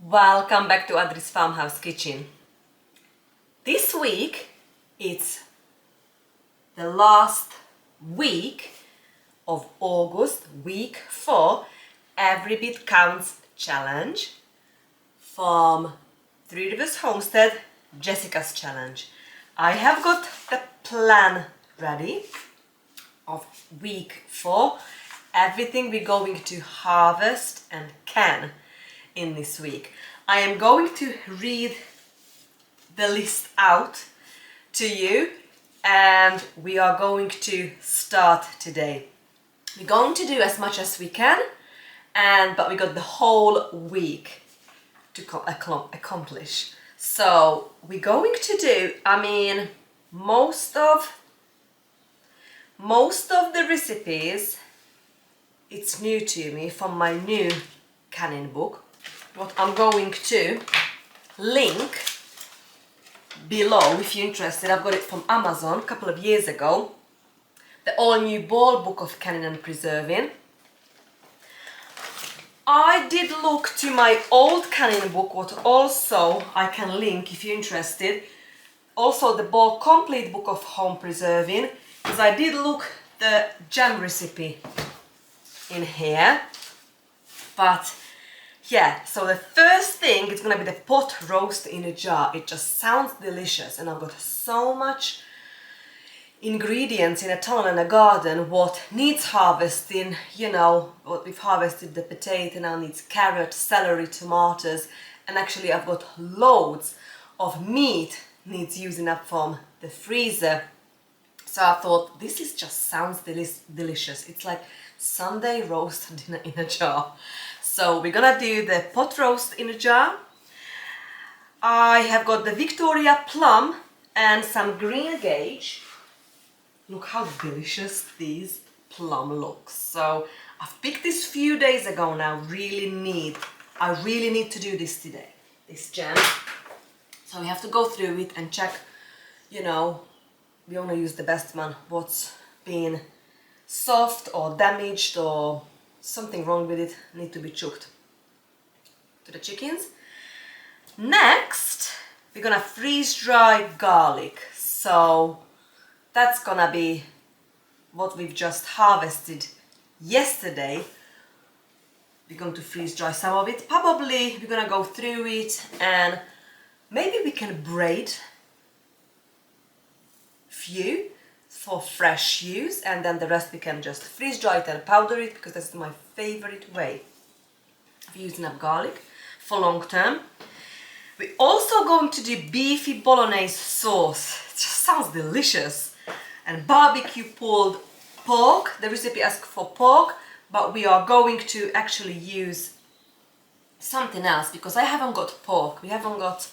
Welcome back to Adri's Farmhouse Kitchen. This week it's the last week of August, week 4, Every Bit Counts challenge from Three Rivers Homestead, Jessica's challenge. I have got the plan ready of week 4, everything we're going to harvest and can in this week. I am going to read the list out to you and we are going to start today. We're going to do as much as we can, but we got the whole week to accomplish. So we're going to do, most of the recipes, it's new to me from my new canning book. What I'm going to link below if you're interested. I've got it from Amazon a couple of years ago. The all new ball book of canning and preserving. I did look to my old canning book, what also I can link if you're interested. Also the ball complete book of home preserving, because I did look the jam recipe in here. But yeah, so the first thing is gonna be the pot roast in a jar. It just sounds delicious, and I've got so much ingredients in a tunnel and a garden what needs harvesting. You know, what we've harvested, the potato now needs carrot, celery, tomatoes, and actually I've got loads of meat needs using up from the freezer. So I thought this is just sounds delicious. It's like Sunday roast dinner in a jar. So we're gonna do the pot roast in a jar. I have got the Victoria plum and some greengage. Look how delicious these plum looks. So I've picked this few days ago now. I really need to do this today, this jam. So we have to go through it and check, you know, we only use the best one, what's been soft or damaged or something wrong with it, need to be chucked to the chickens. Next, we're gonna freeze dry garlic. So that's gonna be what we've just harvested yesterday. We're going to freeze dry some of it. Probably we're gonna go through it and maybe we can braid few for fresh use, and then the rest we can just freeze dry it and powder it, because that's my favorite way of using up garlic for long term. We're also going to do beefy bolognese sauce. It just sounds delicious. And barbecue pulled pork. The recipe asks for pork, but we are going to actually use something else because I haven't got pork. We haven't got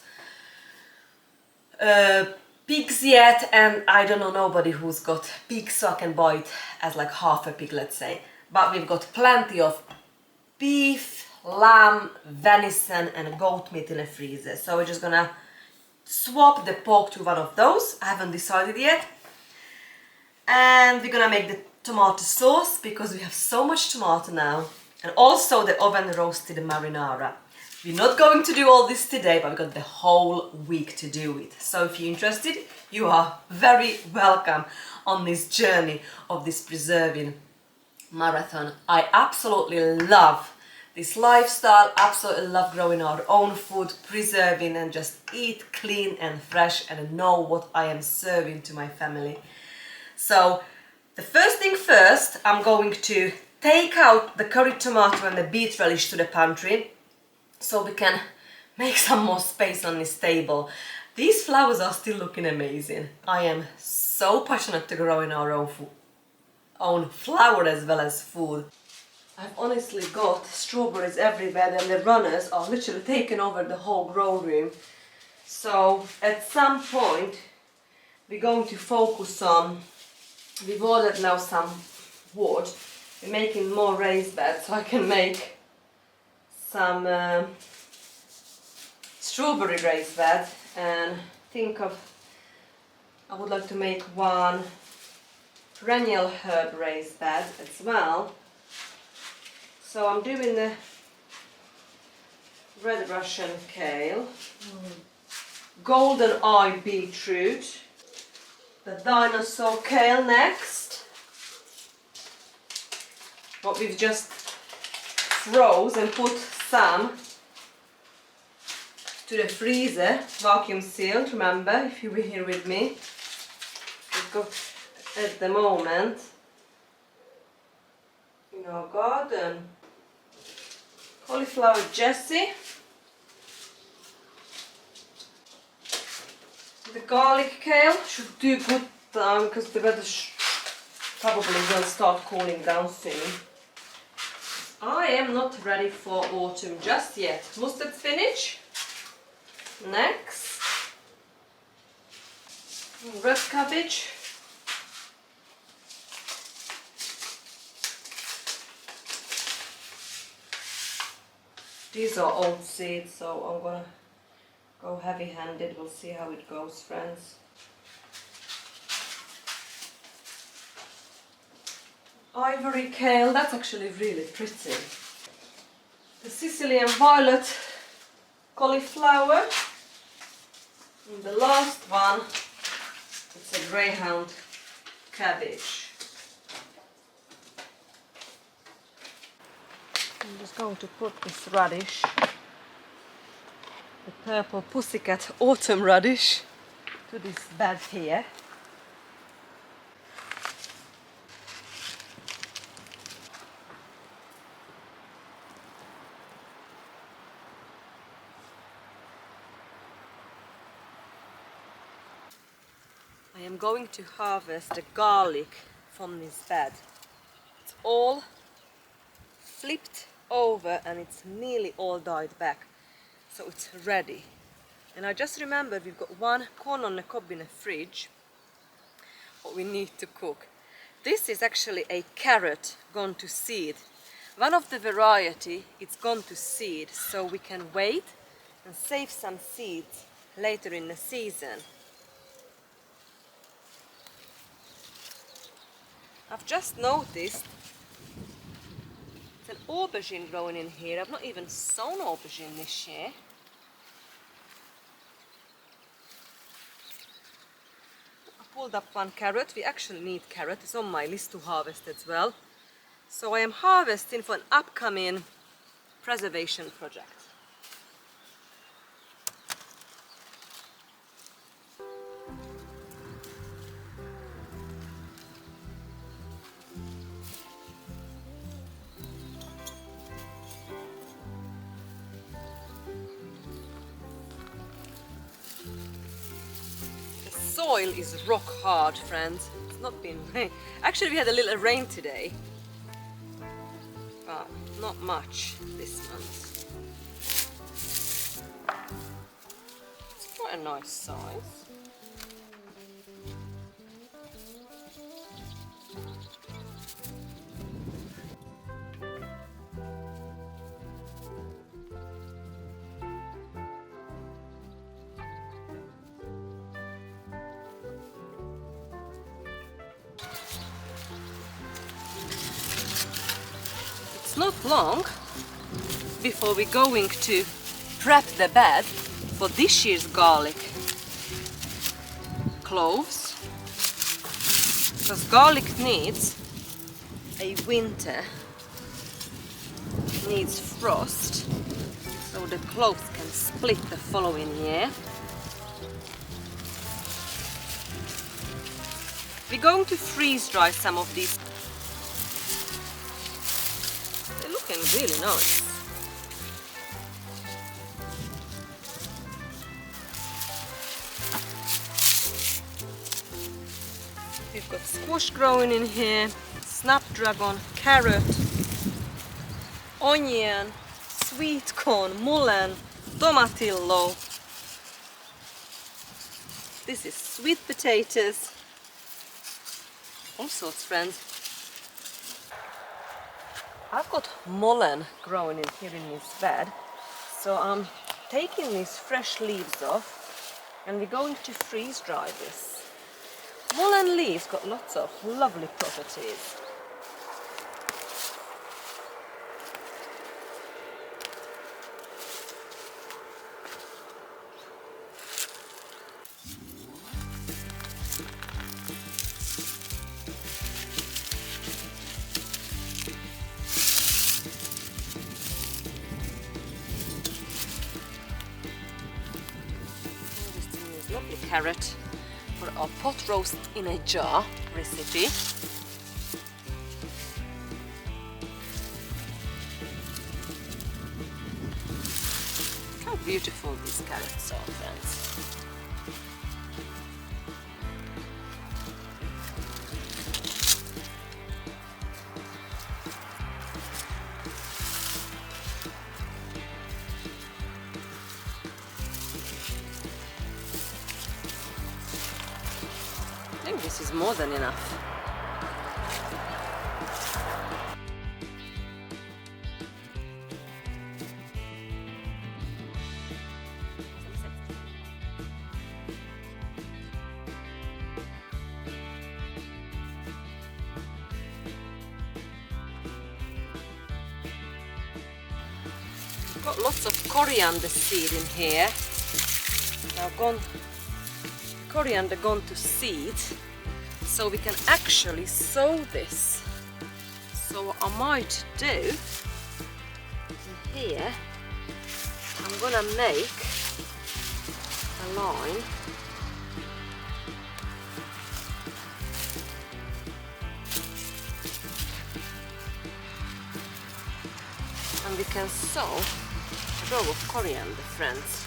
pigs yet, and I don't know nobody who's got pigs, so I can buy it as like half a pig, let's say. But we've got plenty of beef, lamb, venison and goat meat in the freezer. So we're just gonna swap the pork to one of those. I haven't decided yet. And we're gonna make the tomato sauce because we have so much tomato now. And also the oven roasted marinara. We're not going to do all this today, but we've got the whole week to do it. So if you're interested, you are very welcome on this journey of this preserving marathon. I absolutely love this lifestyle, absolutely love growing our own food, preserving and just eat clean and fresh and know what I am serving to my family. So the first thing first, I'm going to take out the curry tomato and the beet relish to the pantry, so we can make some more space on this table. These flowers are still looking amazing. I am so passionate to growing our own flower as well as food. I've honestly got strawberries everywhere and the runners are literally taking over the whole grow room. So at some point we're going to focus on, we've ordered now some wood. We're making more raised beds so I can make some strawberry raised bed, and I would like to make one perennial herb raised bed as well. So I'm doing the red Russian kale, golden eye beetroot, the dinosaur kale next, what we've just froze and put some to the freezer, vacuum sealed, remember, if you were here with me. We've got at the moment in our garden cauliflower Jesi, the garlic kale should do good time because the weather probably will start cooling down soon. I am not ready for autumn just yet. Mustard spinach next, red cabbage, these are old seeds, so I'm gonna go heavy-handed. We'll see how it goes, friends. Ivory kale, that's actually really pretty. The Sicilian violet cauliflower. And the last one, it's a greyhound cabbage. I'm just going to put this radish, the purple pussycat autumn radish, to this bed here. I am going to harvest the garlic from this bed. It's all flipped over and it's nearly all died back, so it's ready. And I just remembered we've got one corn on the cob in the fridge, what we need to cook. This is actually a carrot gone to seed. One of the variety, it's gone to seed, so we can wait and save some seeds later in the season. I've just noticed there's an aubergine growing in here. I've not even sown aubergine this year. I pulled up one carrot. We actually need carrot. It's on my list to harvest as well. So I am harvesting for an upcoming preservation project. Soil is rock hard, friends. It's not been rain. Actually, we had a little rain today, but not much this month. It's quite a nice size. It's not long before we're going to prep the bed for this year's garlic. Cloves, because garlic needs a winter, needs frost, so the cloves can split the following year. We're going to freeze dry some of these. They're looking really nice. We've got squash growing in here, snapdragon, carrot, onion, sweet corn, mullein, tomatillo. This is sweet potatoes. All sorts, friends. I've got mullein growing in here in this bed, so I'm taking these fresh leaves off and we're going to freeze dry this. Mullein leaves got lots of lovely properties. lovely carrot for our pot roast in a jar recipe. Look how beautiful these carrots are, friends. I think this is more than enough. Got lots of coriander seed in here. Now coriander gone to seed, so we can actually sow this. So what I might do in here, I'm gonna make a line and we can sow a row of coriander, friends.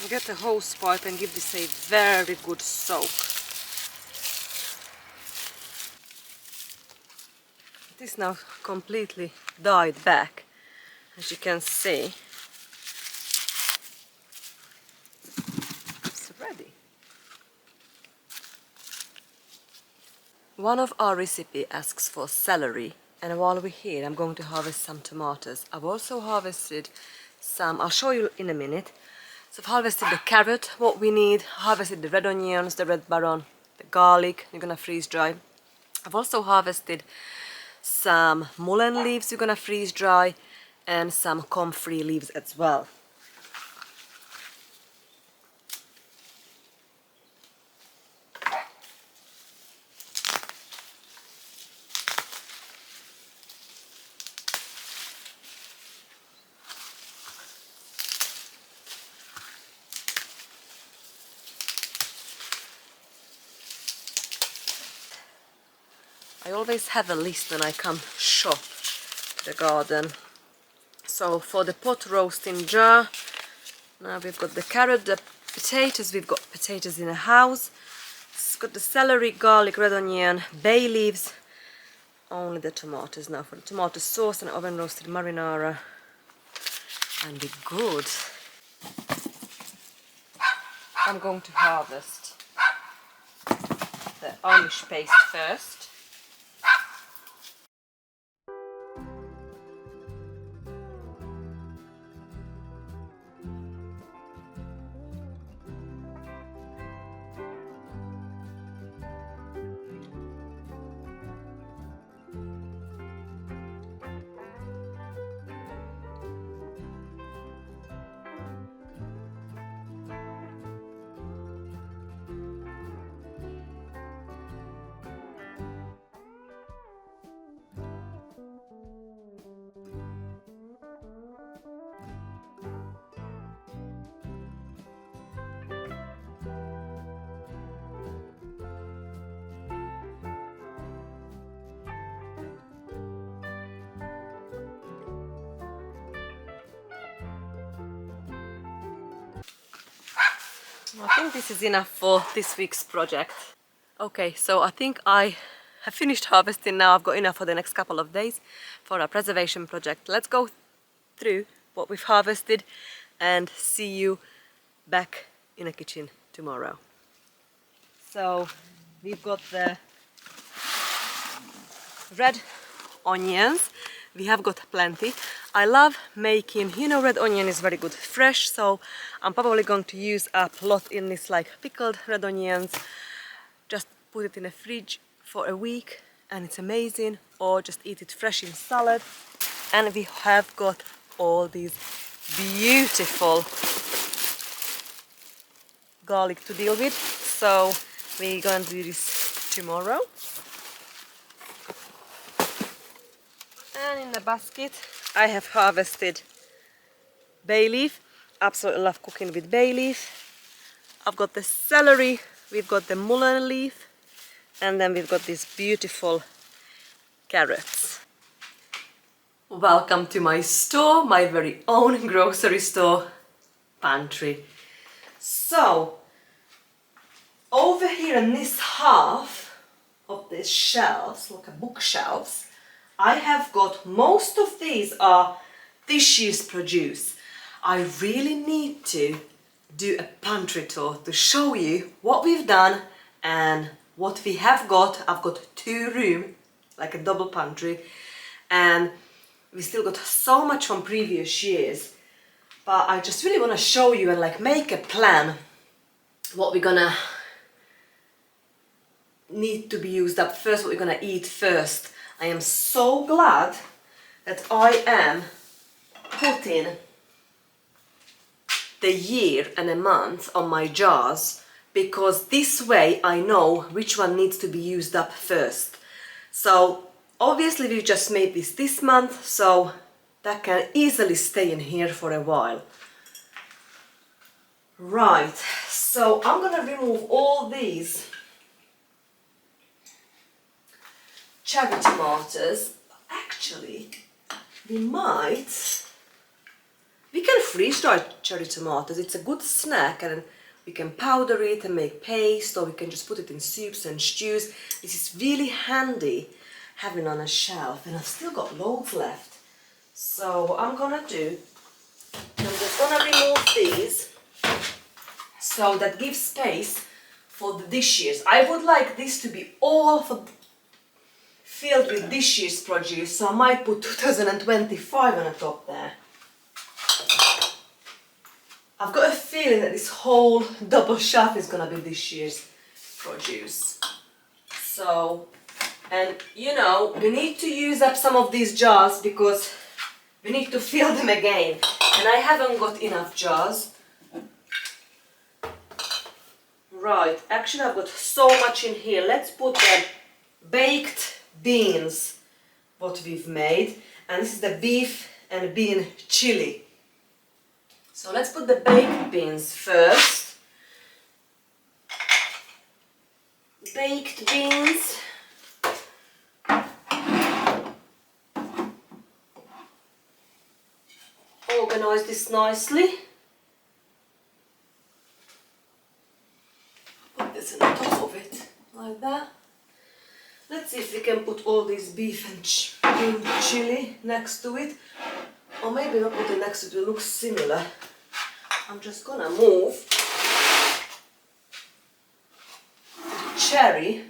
Get a hose pipe and give this a very good soak. It is now completely dyed back, as you can see. It's ready. One of our recipe asks for celery, and while we're here I'm going to harvest some tomatoes. I've also harvested some, I'll show you in a minute. So I've harvested the carrot, what we need, harvested the red onions, the red baron, the garlic, you're gonna freeze dry. I've also harvested some mullein leaves, you're gonna freeze dry, and some comfrey leaves as well. I always have a list when I come shop the garden. So for the pot roasting jar, now we've got the carrot, the potatoes, we've got potatoes in a house. It's got the celery, garlic, red onion, bay leaves, only the tomatoes. Now for the tomato sauce and oven roasted marinara, and be good. I'm going to harvest the Irish paste first. I think this is enough for this week's project. Okay, so I think I have finished harvesting now. I've got enough for the next couple of days for our preservation project. Let's go through what we've harvested and see you back in the kitchen tomorrow. So we've got the red onions. We have got plenty. I love making, you know, red onion is very good fresh, so I'm probably going to use up a lot in this, like pickled red onions. Just put it in the fridge for a week and it's amazing, or just eat it fresh in salad. And we have got all these beautiful garlic to deal with, so we're gonna do this tomorrow. And in the basket I have harvested bay leaf. Absolutely love cooking with bay leaf. I've got the celery, we've got the mullein leaf, and then we've got these beautiful carrots. Welcome to my store, my very own grocery store pantry. So, over here in this half of these shelves, like a bookshelves, I have got most of these are this year's produce. I really need to do a pantry tour to show you what we've done and what we have got. I've got 2 rooms, like a double pantry, and we still got so much from previous years, but I just really want to show you and like make a plan what we're gonna need to be used up first, what we're gonna eat first. I am so glad that I am putting the year and a month on my jars, because this way I know which one needs to be used up first. So obviously we've just made this month, so that can easily stay in here for a while. Right, so I'm gonna remove all these cherry tomatoes. Actually, we can freeze dry cherry tomatoes. It's a good snack, and we can powder it and make paste, or we can just put it in soups and stews. This is really handy having on a shelf, and I've still got loads left. So what I'm just gonna remove these, so that gives space for the dishes. I would like this to be all filled with this year's produce, so I might put 2025 on the top there. I've got a feeling that this whole double shelf is gonna be this year's produce. So, and you know, we need to use up some of these jars because we need to fill them again. And I haven't got enough jars. Right, actually I've got so much in here. Let's put the baked beans, what we've made. And this is the beef and bean chili. So let's put the baked beans first. Baked beans. Organize this nicely. Put this on the top of it, like that. Let's see if we can put all this beef and bean chili next to it. Or maybe not put it next to it, it looks similar. I'm just gonna move the cherry,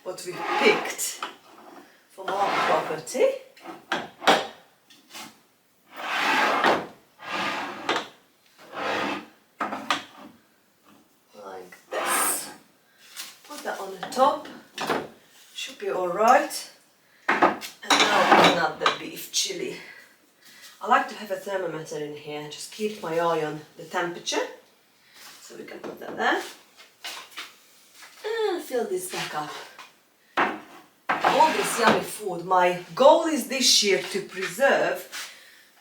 what we picked from our property. Like this. Put that on the top. Should be alright. And now open up the beef chili. I like to have a thermometer in here, just keep my eye on the temperature. So we can put that there. And fill this back up. All this yummy food. My goal is this year to preserve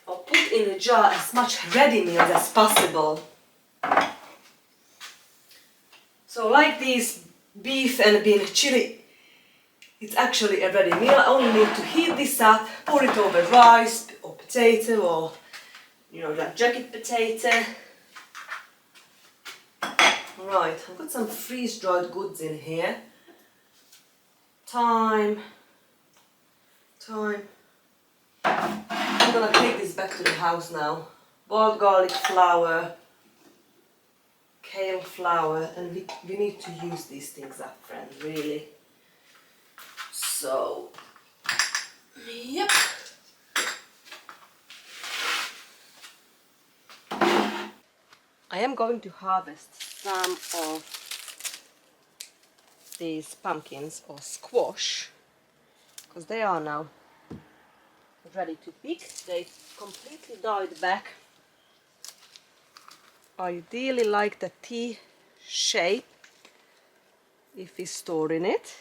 or put in a jar as much ready meals as possible. So like these beef and bean chili, it's actually a ready meal. I only need to heat this up, pour it over rice or potato, or that jacket potato. Right, I've got some freeze-dried goods in here. Thyme. I'm gonna take this back to the house now. Boiled garlic flour, kale flour, and we need to use these things up, friends, really. So, yep. I am going to harvest some of these pumpkins or squash, because they are now ready to pick. They completely died back. I ideally like the tea shape if we store in it.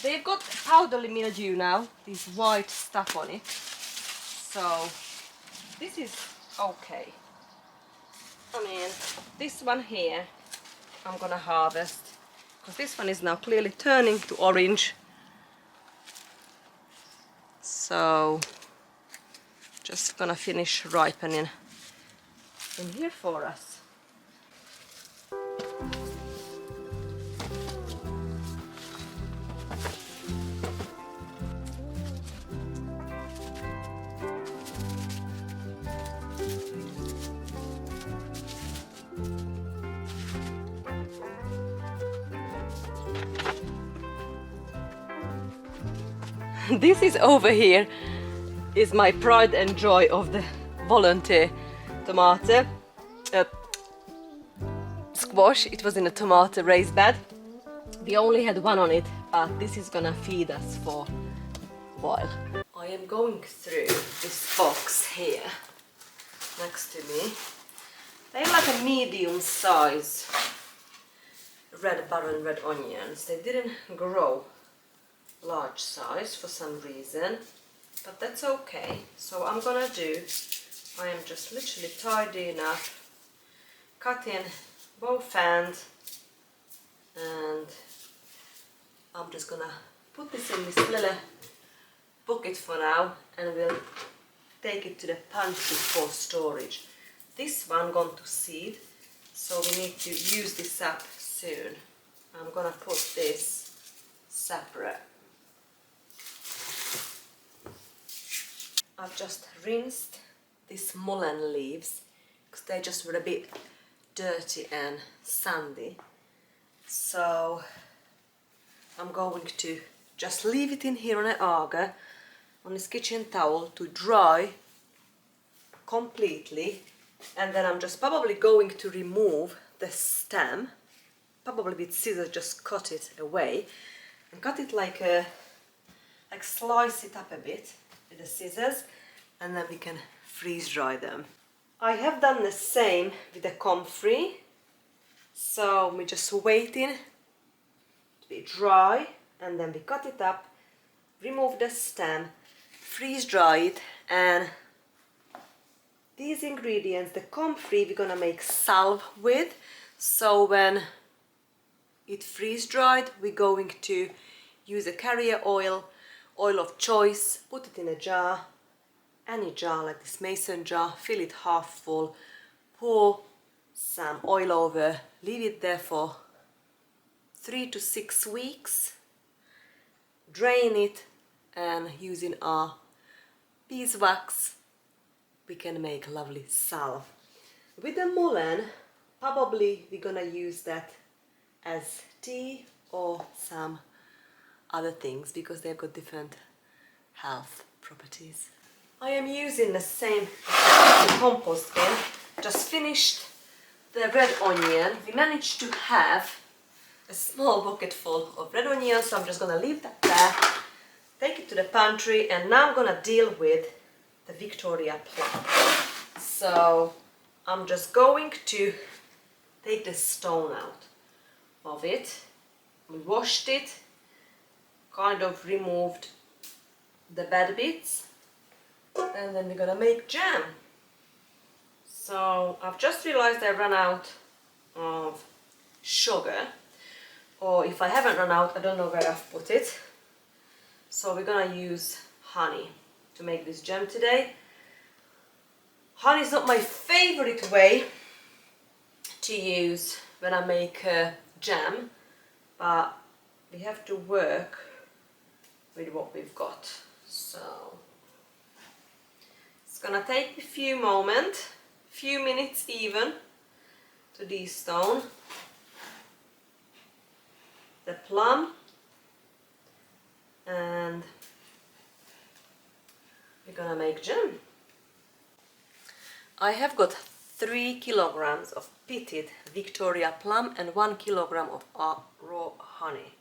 They've got powdery mildew now, this white stuff on it, so this is okay. I mean, this one here I'm gonna harvest, because this one is now clearly turning to orange. So just gonna finish ripening in here for us. This is over here is my pride and joy of the volunteer tomato squash. It was in a tomato raised bed. We only had one on it, but this is gonna feed us for a while. I am going through this box here next to me. They're like a medium size red button red onions. They didn't grow large size for some reason, but that's okay. So I'm gonna do, I am just literally tidying up, cutting both ends, and I'm just gonna put this in this little bucket for now, and we'll take it to the pantry for storage. This one gone to seed, so we need to use this up soon. I'm gonna put this separate. I've just rinsed these mullein leaves because they just were a bit dirty and sandy. So I'm going to just leave it in here on an auger on this kitchen towel to dry completely, and then I'm just probably going to remove the stem, probably with scissors, just cut it away and cut it like slice it up a bit with the scissors, and then we can freeze dry them. I have done the same with the comfrey, so we're just waiting to be dry, and then we cut it up, remove the stem, freeze dry it, and these ingredients, the comfrey, we're gonna make salve with. So when it freeze dried, we're going to use a carrier oil of choice, put it in a jar, any jar like this mason jar, fill it half full, pour some oil over, leave it there for 3 to 6 weeks, drain it, and using our beeswax we can make lovely salve. With the mullein, probably we're gonna use that as tea or some other things because they've got different health properties. I am using the same compost bin. Just finished the red onion. We managed to have a small bucket full of red onion, so I'm just gonna leave that there, take it to the pantry, and now I'm gonna deal with the Victoria plum. So I'm just going to take the stone out of it. We washed it, kind of removed the bad bits, and then we're gonna make jam. So I've just realized I ran out of sugar, or if I haven't run out, I don't know where I've put it. So we're gonna use honey to make this jam today. Honey is not my favorite way to use when I make jam, but we have to work with what we've got. So it's gonna take a few moments, few minutes even, to de-stone the plum, and we're gonna make jam. I have got 3 kilograms of pitted Victoria plum and 1 kilogram of raw honey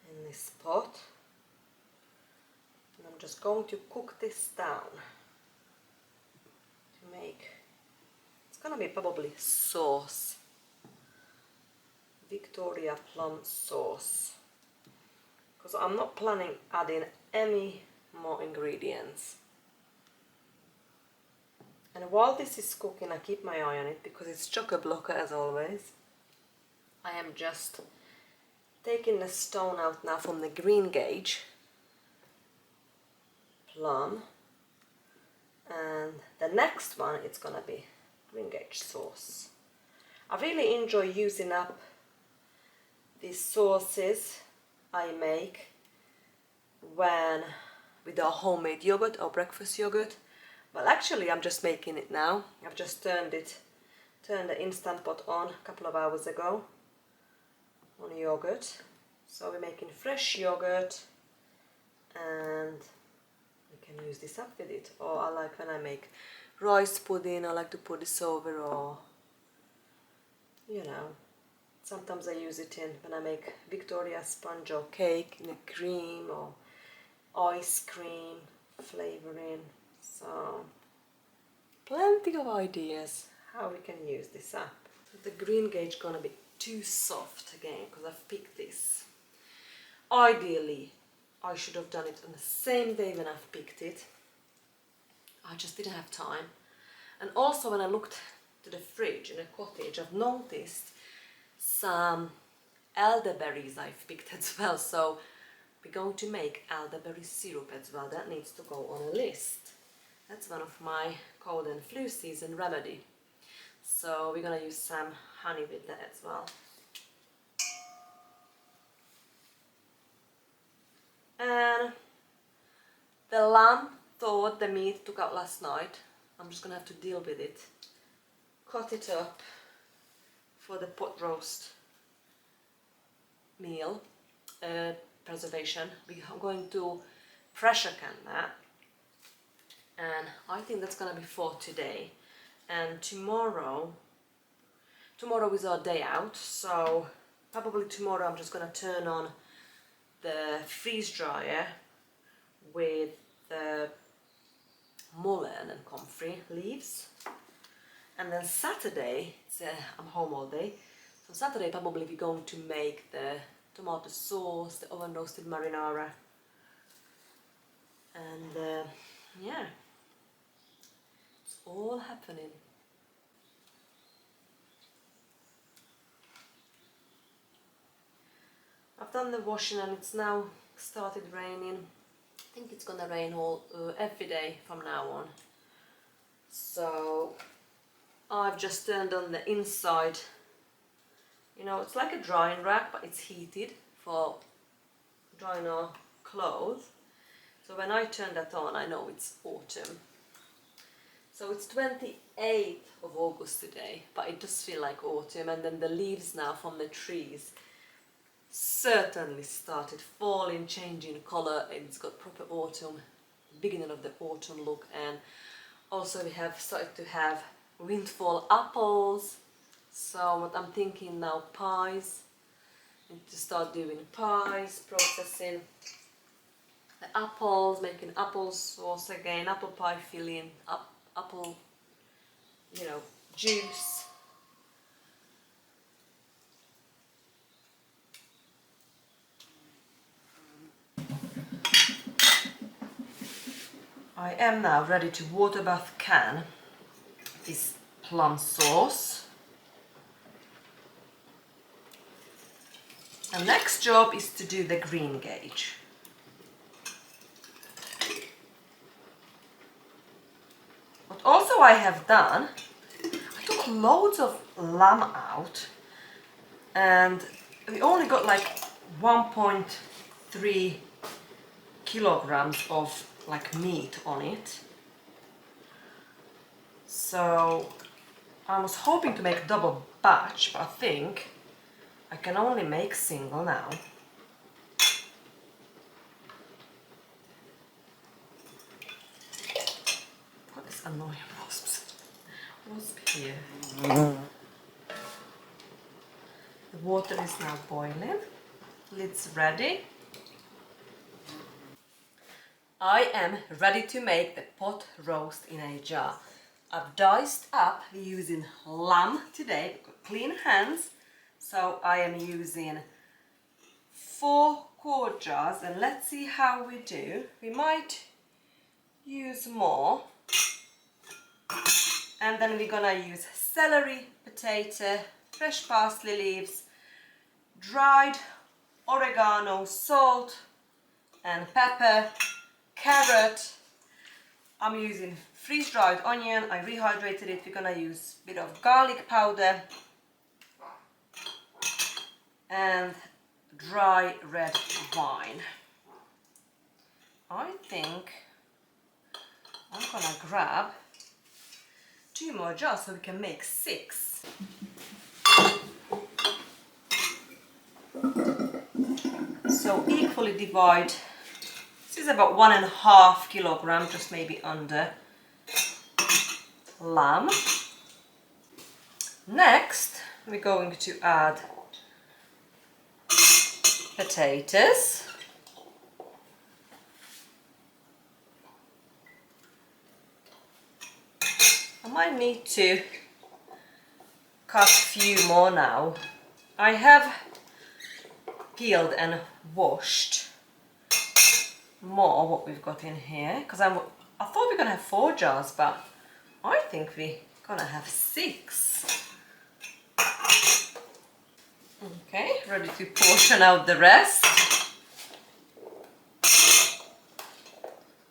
in this pot. And I'm just going to cook this down to make gonna be probably sauce. Victoria plum sauce. Because I'm not planning adding any more ingredients. And while this is cooking, I keep my eye on it because it's chock-a-block as always. I am just taking the stone out now from the greengage plum. And the next one, it's gonna be greengage sauce. I really enjoy using up these sauces I make when with our homemade yogurt or breakfast yogurt. Well, actually I'm just making it now. I've just turned the Instant Pot on a couple of hours ago on yogurt. So we're making fresh yogurt and we can use this up with it. Or I like when I make rice pudding, I like to put this over, or you know, sometimes I use it in when I make Victoria sponge or cake in a cream or ice cream flavoring. So plenty of ideas how we can use this up. The greengage gonna be too soft again because I've picked this. Ideally I should have done it on the same day when I've picked it. I just didn't have time. And also when I looked to the fridge in a cottage, I've noticed some elderberries I've picked as well. So we're going to make elderberry syrup as well. That needs to go on a list. That's one of my cold and flu season remedy. So we're gonna use some honey with that as well. And the lamb thawed, the meat took out last night. I'm just gonna have to deal with it. Cut it up for the pot roast meal preservation. We're going to pressure can that. And I think that's gonna be for today. And tomorrow is our day out, so probably tomorrow I'm just gonna turn on the freeze dryer with the mullein and comfrey leaves. And then Saturday, I'm home all day, so Saturday probably we're going to make the tomato sauce, the oven roasted marinara, and yeah. All happening. I've done the washing and it's now started raining. I think it's gonna rain every day from now on. So I've just turned on the inside. You know, it's like a drying rack, but it's heated for drying our clothes. So when I turn that on, I know it's autumn. So it's 28th of August today, but it does feel like autumn, and then the leaves now from the trees certainly started falling, changing colour. It's got proper autumn, beginning of the autumn look. And also we have started to have windfall apples. So what I'm thinking now, pies. Need to start doing pies, processing the apples, making apple sauce again, apple pie filling, apple, you know, juice. I am now ready to water bath can this plum sauce. And next job is to do the greengage. What also I have done, I took loads of lamb out and we only got like 1.3 kilograms of like meat on it. So I was hoping to make double batch, but I think I can only make single now. What is annoying wasps? Wasp here. The water is now boiling. Lid's ready. I am ready to make the pot roast in a jar. I've diced up, we're using lamb today, we've got clean hands, so I am using 4 quart jars, and let's see how we do. We might use more, and then we're gonna use celery, potato, fresh parsley leaves, dried oregano, salt and pepper, carrot. I'm using freeze-dried onion, I rehydrated it. We're gonna use a bit of garlic powder and dry red wine. I think I'm gonna grab 2 more jars so we can make 6. So equally divide. This is about 1.5 kilogram, just maybe under, lamb. Next, we're going to add potatoes. I might need to cut a few more now. I have peeled and washed more what we've got in here, because I thought we were gonna have 4 jars, but I think we're gonna have 6. Okay, ready to portion out the rest.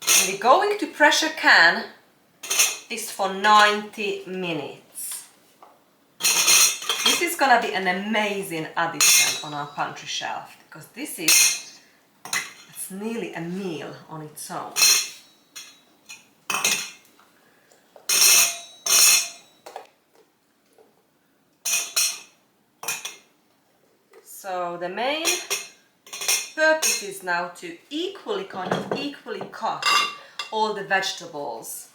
And we're going to pressure can this for 90 minutes. This is gonna be an amazing addition on our pantry shelf, because this is it's nearly a meal on its own. So the main purpose is now to equally cut all the vegetables.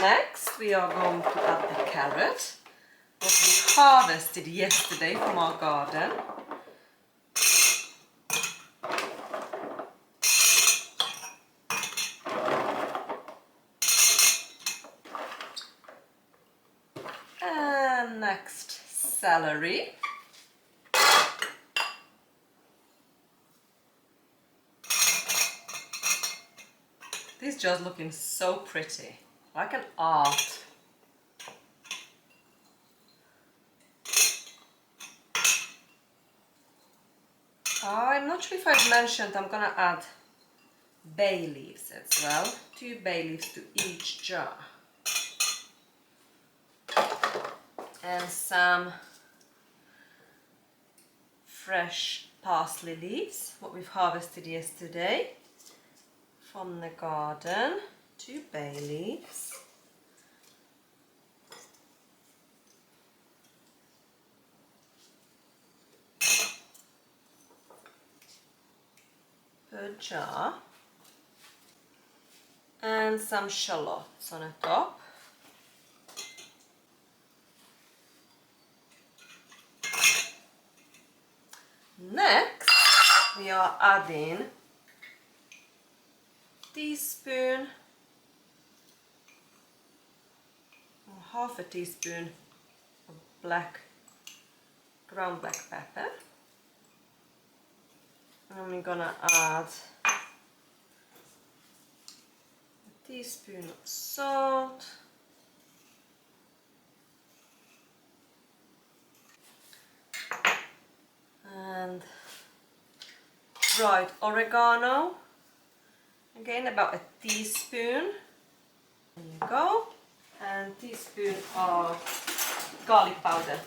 Next we are going to add the carrot, what we harvested yesterday from our garden. And next, celery. This is just looking so pretty, like an art. I'm not sure if I've mentioned I'm gonna add bay leaves as well. 2 bay leaves to each jar. And some fresh parsley leaves, what we've harvested yesterday from the garden. 2 bay leaves. Per jar. And some shallots on the top. Next, we are adding teaspoon or half a teaspoon of ground black pepper. And we're gonna add a teaspoon of salt. And dried oregano, again about a teaspoon. There you go. And a teaspoon of garlic powder.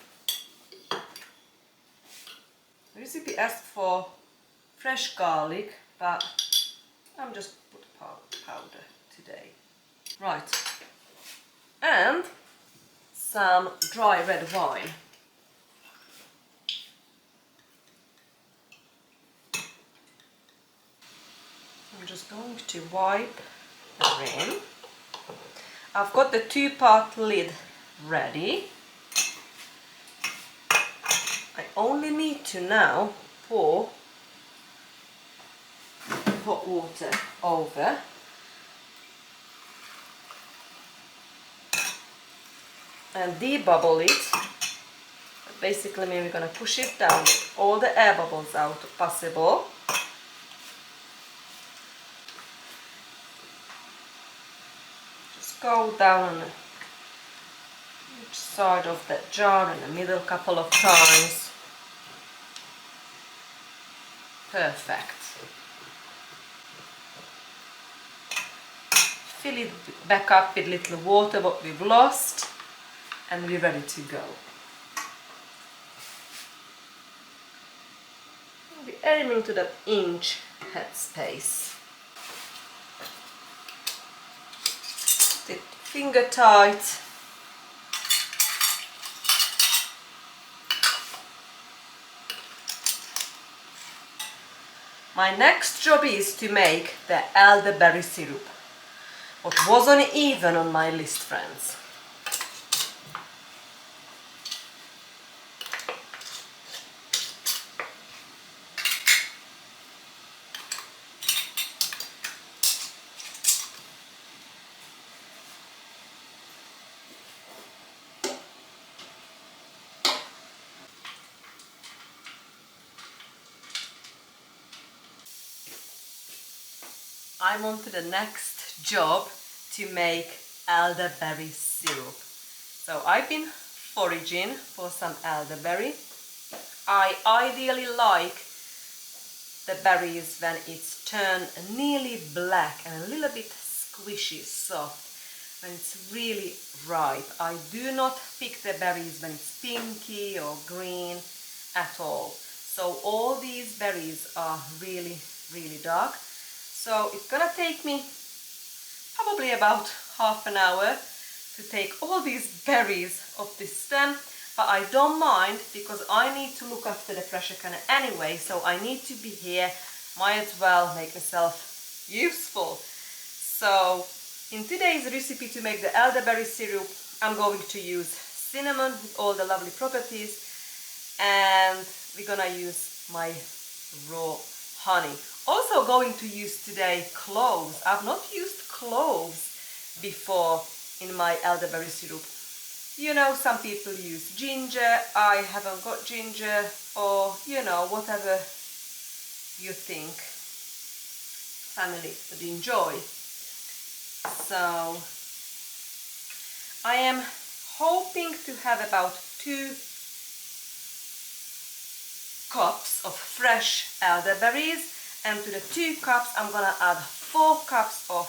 The recipe asked for fresh garlic, but I'm just put powder today. Right. And some dry red wine. I'm just going to wipe the rim. I've got the 2-part lid ready. I only need to now pour hot water over. and debubble it. Basically we're gonna push it down, all the air bubbles out possible. Just go down on each side of the jar in the middle a couple of times. Perfect. Fill it back up with little water what we've lost, and we're ready to go. We're aiming to the inch headspace. Put it finger tight. My next job is to make the elderberry syrup. What wasn't even on my list, friends. I'm on to the next job to make elderberry syrup. So I've been foraging for some elderberry. I ideally like the berries when it's turned nearly black and a little bit squishy, soft, when it's really ripe. I do not pick the berries when it's pinky or green at all. So all these berries are really, really dark. So it's gonna take me probably about half an hour to take all these berries off this stem, but I don't mind because I need to look after the pressure canner anyway, so I need to be here, might as well make myself useful. So in today's recipe to make the elderberry syrup, I'm going to use cinnamon with all the lovely properties, and we're gonna use my raw honey. Also going to use today cloves. I've not used cloves before in my elderberry syrup. You know, some people use ginger. I haven't got ginger, or you know, whatever you think family would enjoy. So I am hoping to have about 2 cups of fresh elderberries, and to the 2 cups I'm gonna add 4 cups of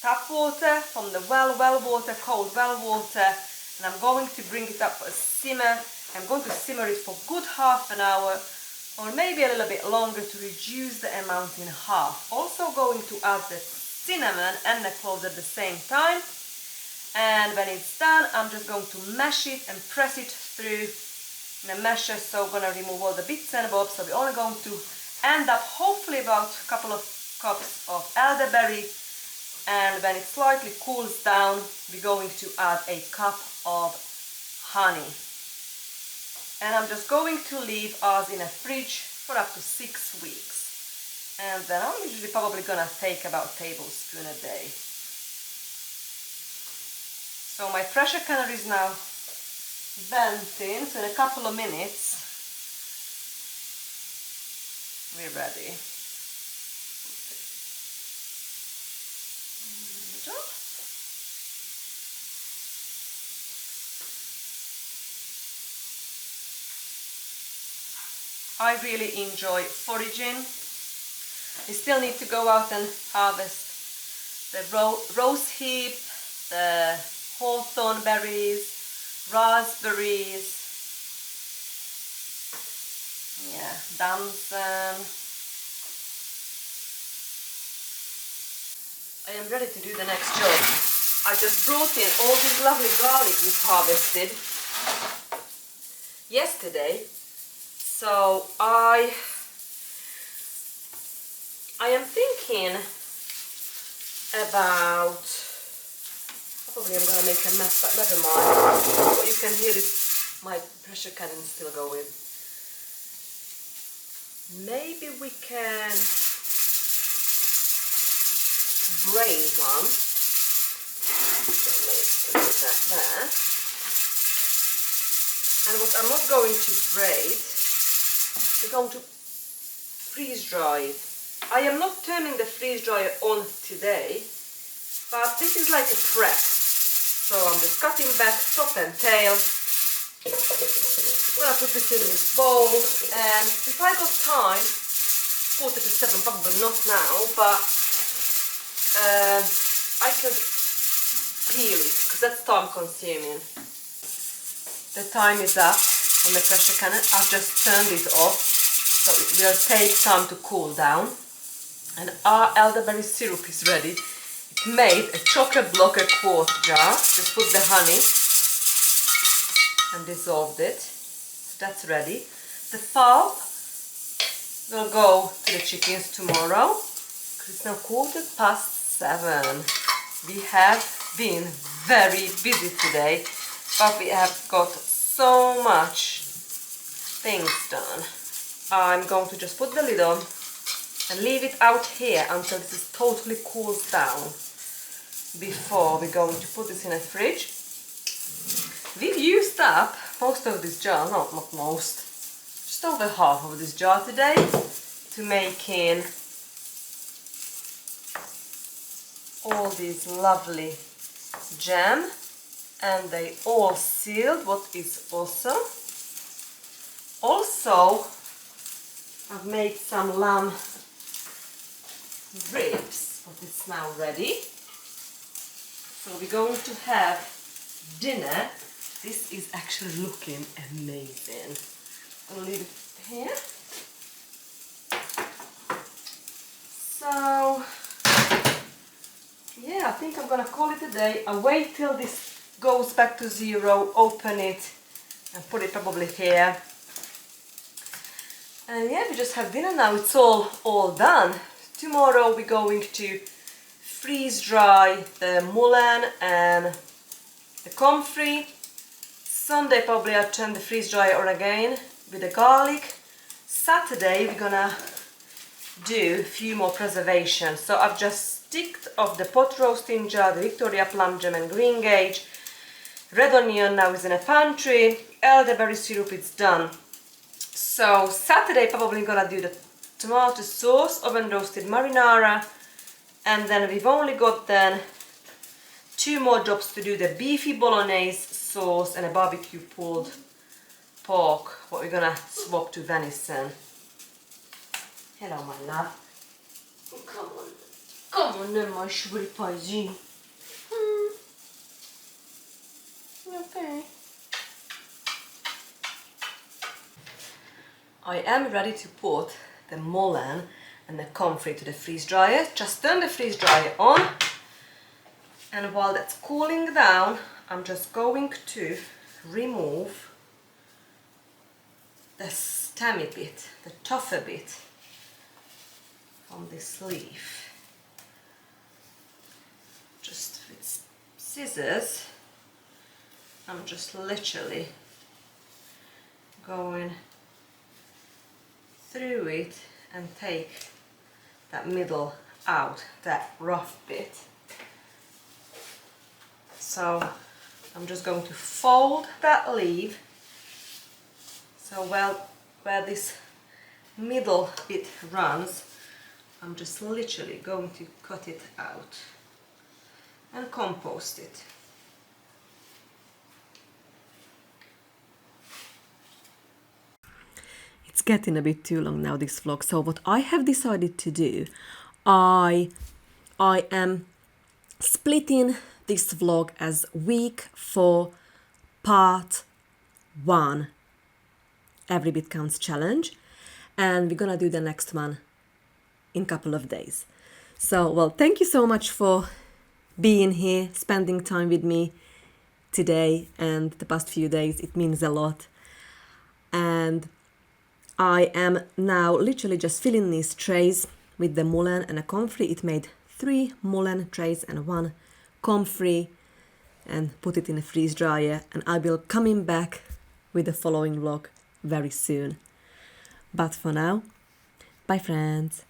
tap water from the well water, cold well water, and I'm going to bring it up for a simmer. I'm going to simmer it for good half an hour, or maybe a little bit longer, to reduce the amount in half. Also going to add the cinnamon and the cloves at the same time, and when it's done I'm just going to mash it and press it through in a masher. So I'm going to remove all the bits and bobs. So we're only going to end up hopefully about a couple of cups of elderberry, and when it slightly cools down we're going to add a cup of honey, and I'm just going to leave ours in a fridge for up to 6 weeks, and then I'm usually probably gonna take about a tablespoon a day. So my pressure canner is now venting, so in a couple of minutes we're ready. I really enjoy foraging. I still need to go out and harvest the rose hip, the hawthorn berries, raspberries, yeah, damson. I am ready to do the next job. I just brought in all this lovely garlic we've harvested yesterday. So I am thinking about, probably I'm gonna make a mess, but never mind. What you can hear is my pressure cannon still going. Maybe we can braise one. Put that there. And what I'm not going to grate, we're going to freeze dry it. I am not turning the freeze dryer on today, but this is like a prep. So I'm just cutting back top and tail. I'm gonna put this in this bowl, and if I got time, 6:45, probably not now, but I could peel it because that's time consuming. The time is up on the pressure cannon. I've just turned it off, so it will take time to cool down. And our elderberry syrup is ready. It made a chocolate block a quart jar. Just put the honey and dissolved it. So that's ready. The pulp will go to the chickens tomorrow. It's now 7:15. We have been very busy today, but we have got so much things done. I'm going to just put the lid on and leave it out here until this totally cools down before we're going to put this in a fridge. We've used up most of this jar, not most, just over half of this jar today to make in all these lovely jam, and they all sealed, what is awesome. Also, I've made some lamb ribs, but it's now ready. So we're going to have dinner. This is actually looking amazing. I'll leave it here. So yeah, I think I'm gonna call it a day. I'll wait till this goes back to 0, open it and put it probably here. And yeah, we just have dinner now. It's all done. Tomorrow we're going to freeze dry the mullein and the comfrey. Sunday probably I'll turn the freeze dryer on again with the garlic. Saturday we're gonna do a few more preservations. So I've just sticked off the pot roasting jar, the Victoria plum jam and greengage. Red onion now is in a pantry. Elderberry syrup, it's done. So Saturday probably gonna do the tomato sauce, oven roasted marinara, and then we've only got then 2 more jobs to do, the beefy bolognese sauce and a barbecue pulled pork, what we're gonna swap to venison. Hello my love. Come on then my sugary pie. Okay. I am ready to put the mullein and the comfrey to the freeze dryer. Just turn the freeze dryer on, and while that's cooling down, I'm just going to remove the stemmy bit, the tougher bit from this leaf. Just with scissors, I'm just literally going through it and take that middle out, that rough bit. So I'm just going to fold that leaf, so where this middle bit runs, I'm just literally going to cut it out and compost it. It's getting a bit too long now, this vlog, so what I have decided to do, I am splitting this vlog as week 4 part 1 every bit counts challenge, and we're gonna do the next one in a couple of days. So well, thank you so much for being here, spending time with me today and the past few days. It means a lot. And I am now literally just filling these trays with the mullein and a comfrey. It made 3 mullein trays and 1 comfrey, and put it in a freeze dryer, and I will coming back with the following vlog very soon. But for now, bye friends.